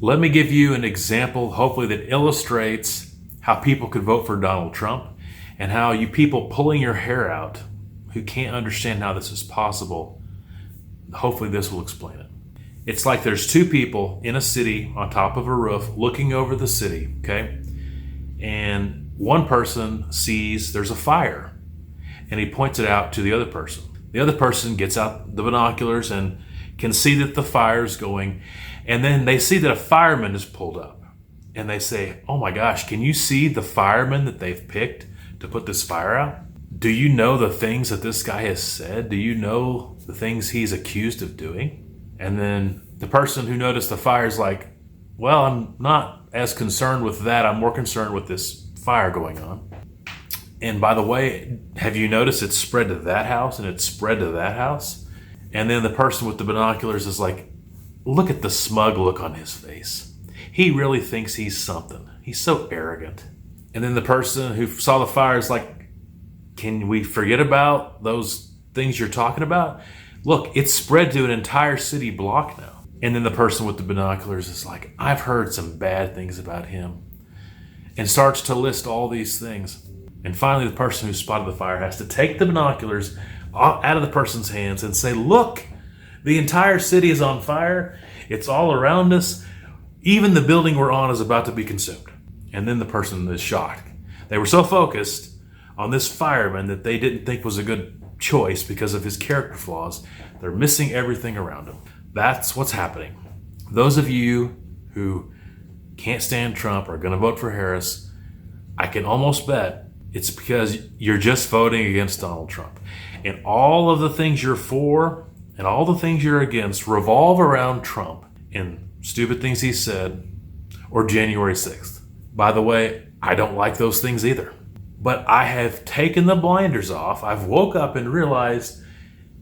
Let me give you an example, hopefully, that illustrates how people could vote for Donald Trump and how you people pulling your hair out who can't understand how this is possible, hopefully this will explain it. It's like there's two people in a city on top of a roof looking over the city, okay? And one person sees there's a fire and he points it out to the other person. The other person gets out the binoculars and can see that the fire's going, and then they see that a fireman is pulled up and they say, oh my gosh, can you see the fireman that they've picked to put this fire out? Do you know the things that this guy has said? Do you know the things he's accused of doing? And then the person who noticed the fire is like, well, I'm not as concerned with that. I'm more concerned with this fire going on. And by the way, have you noticed it's spread to that house and it's spread to that house? And then the person with the binoculars is like, look at the smug look on his face. He really thinks he's something. He's so arrogant. And then the person who saw the fire is like, can we forget about those things you're talking about? Look, it's spread to an entire city block now. And then the person with the binoculars is like, I've heard some bad things about him. And starts to list all these things. And finally, the person who spotted the fire has to take the binoculars out of the person's hands and say, look, the entire city is on fire. It's all around us. Even the building we're on is about to be consumed. And then the person is shocked. They were so focused on this fireman that they didn't think was a good choice because of his character flaws. They're missing everything around him. That's what's happening. Those of you who can't stand Trump are going to vote for Harris. I can almost bet it's because you're just voting against Donald Trump. And all of the things you're for and all the things you're against revolve around Trump and stupid things he said or January 6th. By the way, I don't like those things either. But I have taken the blinders off. I've woke up and realized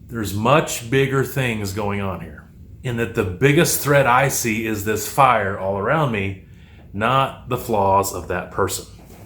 there's much bigger things going on here. And that the biggest threat I see is this fire all around me, not the flaws of that person.